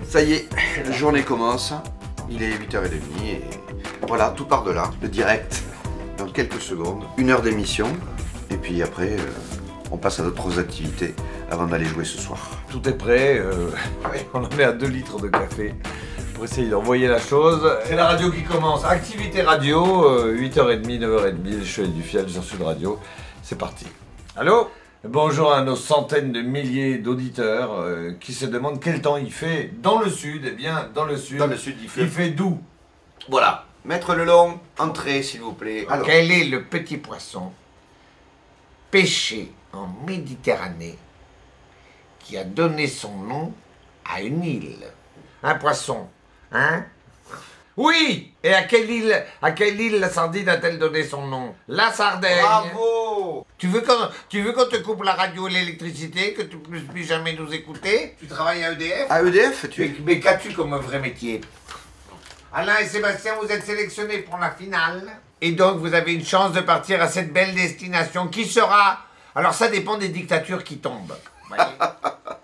Ça y est, la journée commence, il est 8h30 et voilà, tout part de là, le direct, dans quelques secondes, 1 heure d'émission, et puis après, on passe à d'autres activités avant d'aller jouer ce soir. Tout est prêt, on en est à 2 litres de café pour essayer d'envoyer la chose. C'est la radio qui commence, activité radio, 8h30, 9h30, le Chevalier du Fiel sur Sud Radio, c'est parti. Allô ? Bonjour à nos centaines de milliers d'auditeurs qui se demandent quel temps il fait dans le sud. Eh bien, dans le sud, il fait doux. Voilà, Maître Lelong, entrez s'il vous plaît. Alors. Quel est le petit poisson pêché en Méditerranée qui a donné son nom à une île? Un poisson, hein? Oui! Et à quelle île la sardine a-t-elle donné son nom? La Sardaigne. Bravo! Tu veux qu'on te coupe la radio et l'électricité, que tu ne puisses plus jamais nous écouter? Tu travailles à EDF? À EDF, tu es... Mais qu'as-tu comme vrai métier? Alain et Sébastien, vous êtes sélectionnés pour la finale. Et donc, vous avez une chance de partir à cette belle destination qui sera... Alors, ça dépend des dictatures qui tombent. Voyez.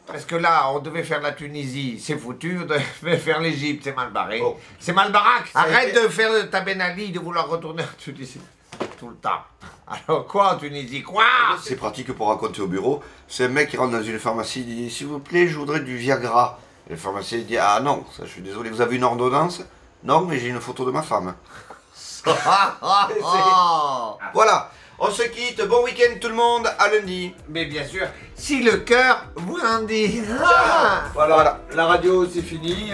Parce que là, on devait faire la Tunisie, c'est foutu. On devait faire l'Égypte, c'est mal barré. Oh. C'est mal baraque. Arrête de faire ta Ben Ali, de vouloir retourner en Tunisie. Tout le temps. Alors quoi en Tunisie? Quoi? C'est pratique pour raconter au bureau. C'est un mec qui rentre dans une pharmacie, il dit « S'il vous plaît, je voudrais du Viagra ». Et le pharmacien dit « Ah non, ça, je suis désolé, vous avez une ordonnance ?»« Non, mais j'ai une photo de ma femme. » Voilà, on se quitte, bon week-end tout le monde, à lundi. Mais bien sûr, si le cœur vous en dit. Voilà, la radio c'est fini,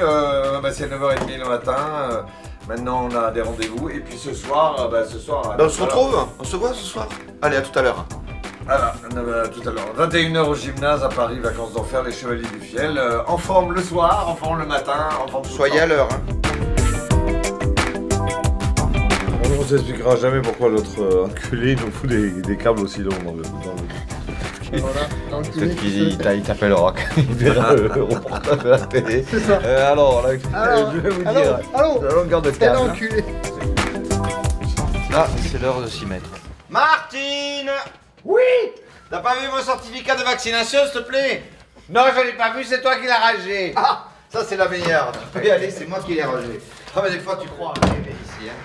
c'est 9h30 le matin. Maintenant on a des rendez-vous et puis ce soir, on se retrouve, on se voit ce soir. Allez, à tout à l'heure. Voilà, tout à l'heure. 21h au gymnase à Paris, vacances d'enfer, les Chevaliers du Fiel. En forme le soir, en forme le matin, en forme tout le temps. Soyez à l'heure. Hein. On ne s'expliquera jamais pourquoi l'autre enculé nous fout des câbles aussi longs dans le... Voilà, peut-être qu'il t'appelle Rock, il verra le reportage de la télé. C'est ça. Alors, là, je vais vous dire, la longueur de câble. Enculé. Là, c'est l'heure de s'y mettre. Martine! Oui! T'as pas vu mon certificat de vaccination, s'il te plaît? Non, je l'ai pas vu, c'est toi qui l'as rangé. Ah, ça c'est la meilleure. Tu peux y aller, c'est moi qui l'ai rangé. Ah, mais des fois tu crois arriver ici, hein.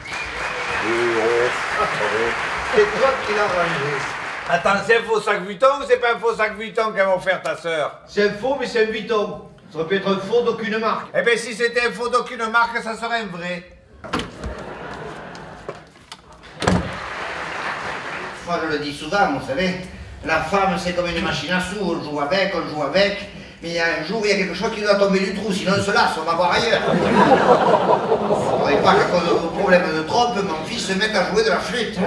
C'est toi qui l'as rangé. Attends, c'est un faux sac Vuitton ou c'est pas un faux sac Vuitton qu'a offert ta sœur? C'est un faux, mais c'est un Vuitton. Ça aurait pu être un faux d'aucune marque. Eh bien, si c'était un faux d'aucune marque, ça serait un vrai. Moi, je le dis souvent, vous savez, la femme, c'est comme une machine à sous, on joue avec, mais il y a un jour, il y a quelque chose qui doit tomber du trou, sinon on se lasse, on va voir ailleurs. Il ne faudrait pas qu'à cause de problème de trompe, mon fils se mette à jouer de la flûte.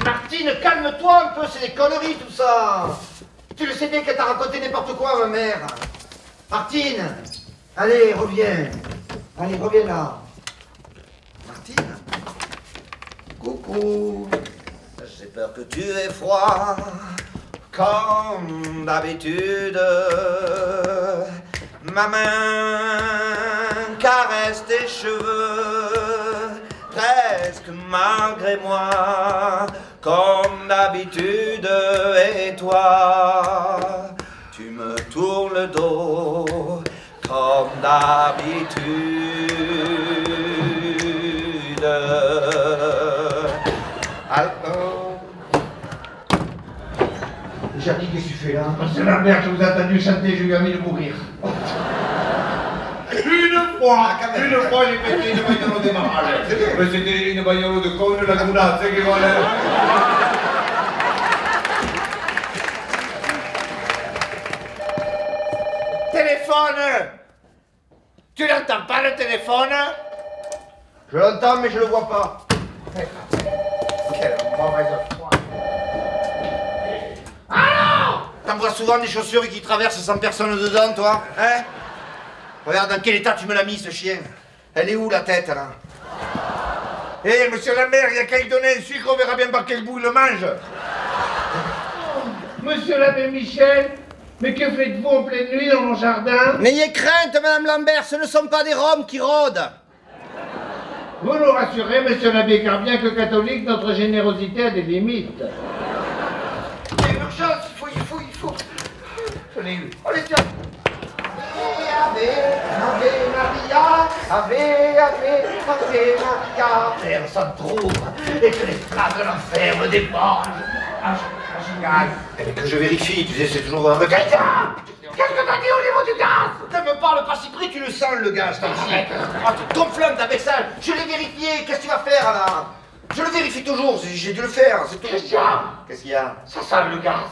Martine, calme-toi un peu, c'est des conneries tout ça. Tu le sais bien qu'elle t'a raconté n'importe quoi, ma mère. Martine, allez, reviens. Allez, reviens là. Martine. Coucou. J'ai peur que tu aies froid. Comme d'habitude. Ma main caresse tes cheveux. Presque malgré moi. Comme d'habitude. Et toi, tu me tournes le dos. Comme d'habitude. Alors. Jackie, qu'est-ce que tu fais là? C'est la mère qui vous a entendu chanter, je lui ai mis de mourir. Une fois, j'ai pété une bagnole de démarrage. Mais c'était une bagnole de con, la gounade, c'est qui volait. Téléphone! Tu n'entends pas le téléphone? Je l'entends, mais je le vois pas. Quelle mauvaise foi. Alors! T'en vois souvent des chaussures qui traversent sans personne dedans, toi? Hein? Regarde dans quel état tu me l'as mis, ce chien. Elle est où, la tête, là? Eh, monsieur la mère, il y a qu'à lui donner un sucre, on verra bien par quel bout il le mange. Monsieur l'abbé Michel, mais que faites-vous en pleine nuit dans mon jardin? N'ayez crainte, madame Lambert, ce ne sont pas des Roms qui rôdent. Vous nous rassurez, monsieur l'abbé, car bien que catholique, notre générosité a des limites. Il y a urgence, il faut. Je l'ai eu. Allez, tiens. Ave Maria, Ave Maria. Père, ça trouve, et que les frappes de l'enfer me débordent. Que je vérifie, tu sais, c'est toujours un... Qu'est-ce que t'as dit au niveau du gaz? Ne me parle pas si près, tu le sens le gaz, t'as ici. Ah, tu te conflammes avec ça. Je l'ai vérifié, qu'est-ce que tu vas faire là? Je le vérifie toujours, j'ai dû le faire, c'est tout. Christian! Qu'est-ce qu'il y a? Ça sent le gaz.